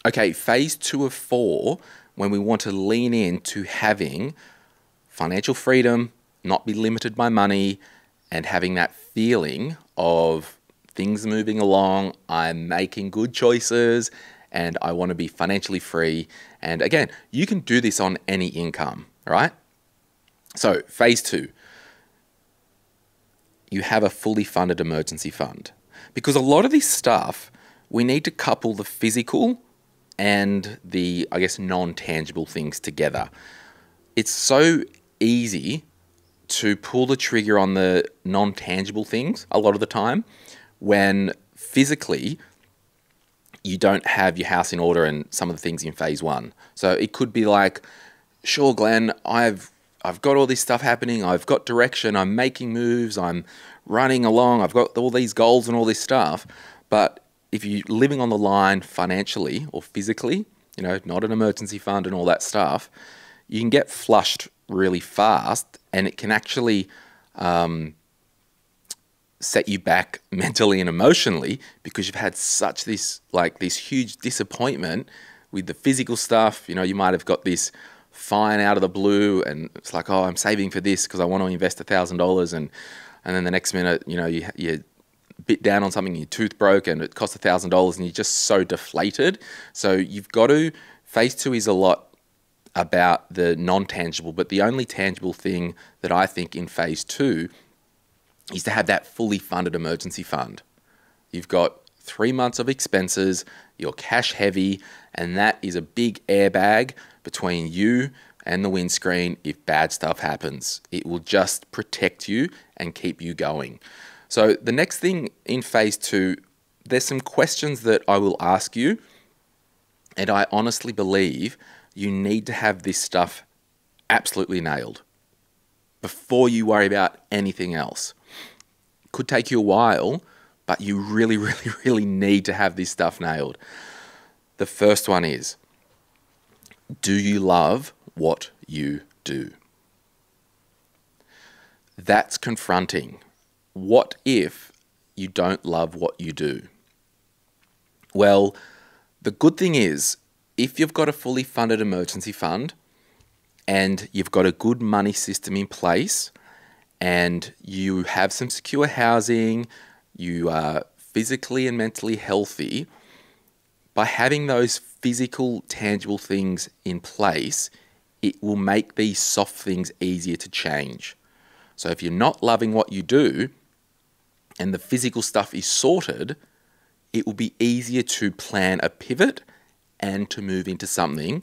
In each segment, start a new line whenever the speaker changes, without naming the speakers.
Okay, phase 2 of 4, when we want to lean into having financial freedom, not be limited by money, and having that feeling of things moving along, I'm making good choices, and I want to be financially free. And again, you can do this on any income, right? So phase 2, you have a fully funded emergency fund. Because a lot of this stuff, we need to couple the physical and the, I guess, non-tangible things together. It's so easy to pull the trigger on the non-tangible things a lot of the time when physically you don't have your house in order and some of the things in phase 1. So it could be like, sure, Glenn, I've got all this stuff happening, I've got direction, I'm making moves, I'm running along, I've got all these goals and all this stuff. But if you're living on the line financially or physically, not an emergency fund and all that stuff, you can get flushed really fast, and it can actually set you back mentally and emotionally because you've had such this huge disappointment with the physical stuff. You might have got this fine out of the blue, and it's like, oh, I'm saving for this because I want to invest $1,000, and then the next minute, you bit down on something, your tooth broke, and it cost $1,000, and you're just so deflated. So you've got to. Phase 2 is a lot about the non-tangible, but the only tangible thing that I think in phase 2 is to have that fully funded emergency fund. You've got 3 months of expenses, you're cash heavy, and that is a big airbag between you and the windscreen if bad stuff happens. It will just protect you and keep you going. So the next thing in phase 2, there's some questions that I will ask you, and I honestly believe you need to have this stuff absolutely nailed before you worry about anything else. It could take you a while, but you really, really, really need to have this stuff nailed. The first one is, do you love what you do? That's confronting. What if you don't love what you do? Well, the good thing is, if you've got a fully funded emergency fund and you've got a good money system in place and you have some secure housing, you are physically and mentally healthy, by having those physical, tangible things in place, it will make these soft things easier to change. So if you're not loving what you do and the physical stuff is sorted, it will be easier to plan a pivot and to move into something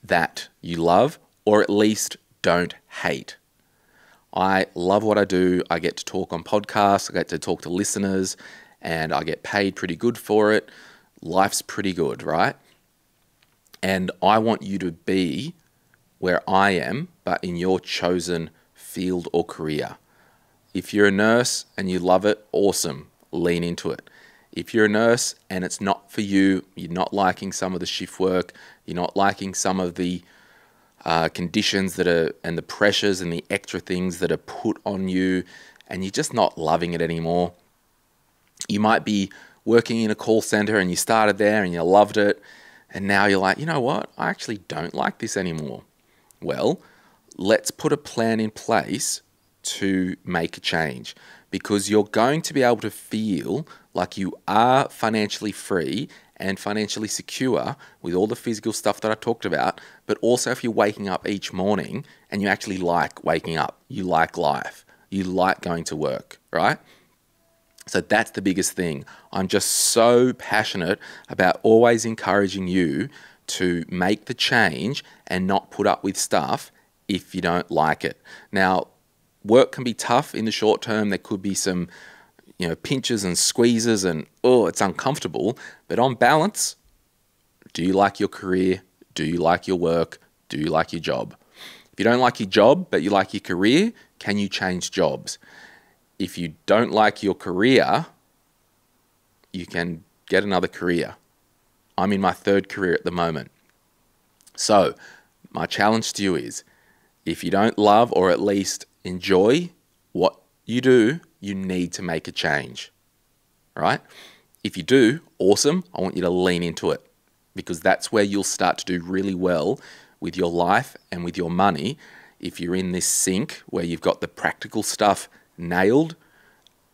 that you love or at least don't hate. I love what I do. I get to talk on podcasts, I get to talk to listeners, and I get paid pretty good for it. Life's pretty good, right? And I want you to be where I am, but in your chosen field or career. If you're a nurse and you love it, awesome, lean into it. If you're a nurse and it's not for you, you're not liking some of the shift work, you're not liking some of the conditions that are, and the pressures and the extra things that are put on you, and you're just not loving it anymore. You might be working in a call center and you started there and you loved it, and now you're like, you know what, I actually don't like this anymore. Well, let's put a plan in place to make a change, because you're going to be able to feel like you are financially free and financially secure with all the physical stuff that I talked about, but also if you're waking up each morning and you actually like waking up, you like life, you like going to work, right? So that's the biggest thing. I'm just so passionate about always encouraging you to make the change and not put up with stuff if you don't like it. Now, work can be tough in the short term. There could be some pinches and squeezes and, it's uncomfortable. But on balance, do you like your career? Do you like your work? Do you like your job? If you don't like your job, but you like your career, can you change jobs? If you don't like your career, you can get another career. I'm in my 3rd career at the moment. So my challenge to you is, if you don't love or at least enjoy what you do, you need to make a change, right? If you do, awesome. I want you to lean into it. because that's where you'll start to do really well with your life and with your money if you're in this sync where you've got the practical stuff nailed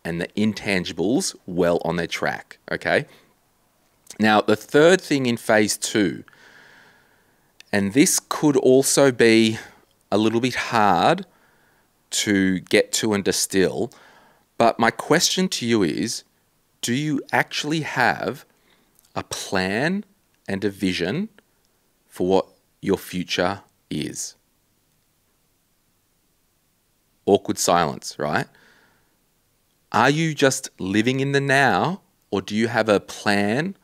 and the intangibles well on their track, okay? Now, the third thing in phase 2, and this could also be a little bit hard to get to and distill, but my question to you is, do you actually have a plan and a vision for what your future is? Awkward silence, right? Are you just living in the now, or do you have a plan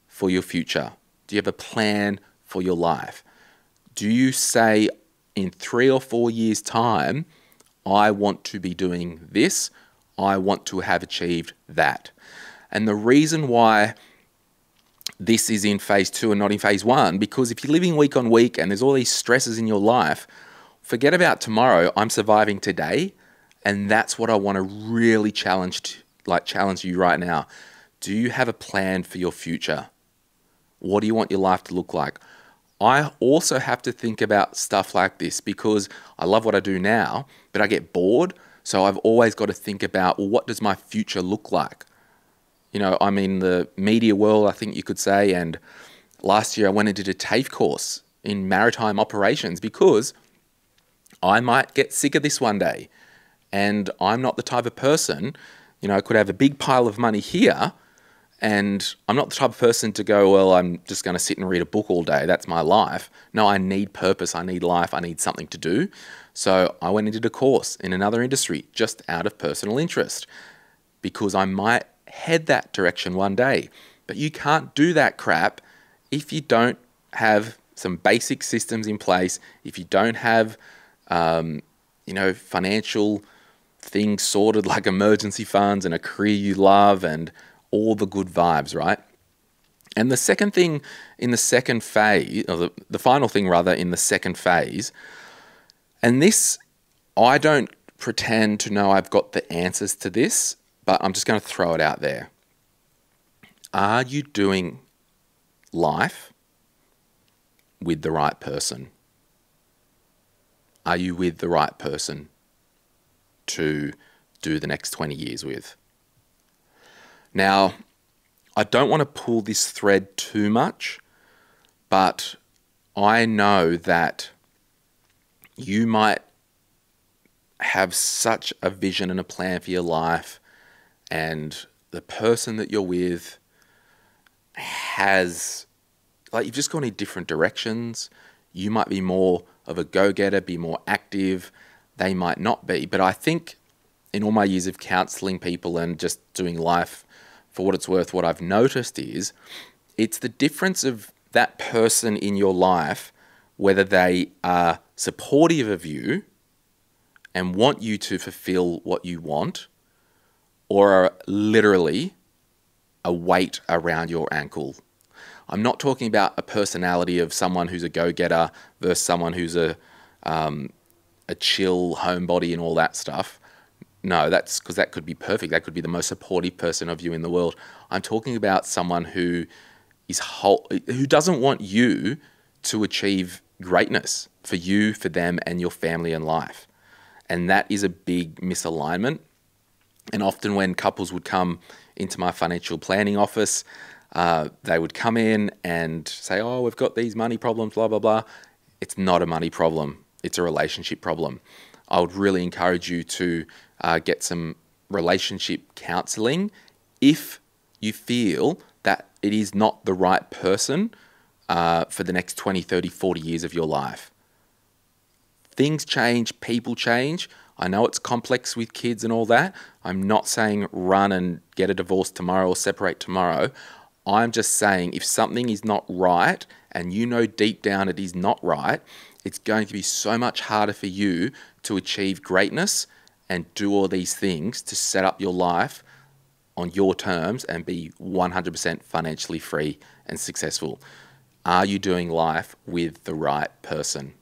for your future? Do you have a plan for your life? Do you say in 3 or 4 years' time, I want to be doing this, I want to have achieved that? And the reason why this is in phase 2 and not in phase 1, because if you're living week on week and there's all these stresses in your life, forget about tomorrow. I'm surviving today, and that's what I want to really challenge you right now. Do you have a plan for your future? What do you want your life to look like? I also have to think about stuff like this because I love what I do now, but I get bored. So I've always got to think about, well, what does my future look like? You know, I'm in the media world, I think you could say, and last year I went and did a TAFE course in maritime operations because I might get sick of this one day. And I'm not the type of person, you know, I could have a big pile of money here and I'm not the type of person to go, well, I'm just going to sit and read a book all day. That's my life. No, I need purpose. I need life. I need something to do. So I went and did a course in another industry just out of personal interest because I might head that direction one day. But you can't do that crap if you don't have some basic systems in place, if you don't have, you know, financial things sorted like emergency funds and a career you love and all the good vibes, right? And the second thing in the second phase, or the final thing rather in the second phase, and this, I don't pretend to know I've got the answers to this, but I'm just going to throw it out there. Are you doing life with the right person? Are you with the right person to do the next 20 years with? Now, I don't want to pull this thread too much, but I know that you might have such a vision and a plan for your life, and the person that you're with has, like, you've just gone in different directions. You might be more of a go-getter, be more active. They might not be. But I think in all my years of counseling people and just doing life, for what it's worth, what I've noticed is it's the difference of that person in your life, whether they are supportive of you and want you to fulfill what you want, or are literally a weight around your ankle. I'm not talking about a personality of someone who's a go-getter versus someone who's a chill homebody and all that stuff. No, that's because that could be perfect. That could be the most supportive person of you in the world. I'm talking about someone who who doesn't want you to achieve greatness for you, for them, and your family and life. And that is a big misalignment. And often when couples would come into my financial planning office, they would come in and say, oh, we've got these money problems, blah, blah, blah. It's not a money problem. It's a relationship problem. I would really encourage you to get some relationship counseling if you feel that it is not the right person for the next 20, 30, 40 years of your life. Things change, people change. I know it's complex with kids and all that. I'm not saying run and get a divorce tomorrow or separate tomorrow. I'm just saying if something is not right and you know deep down it is not right, it's going to be so much harder for you to achieve greatness and do all these things to set up your life on your terms and be 100% financially free and successful. Are you doing life with the right person?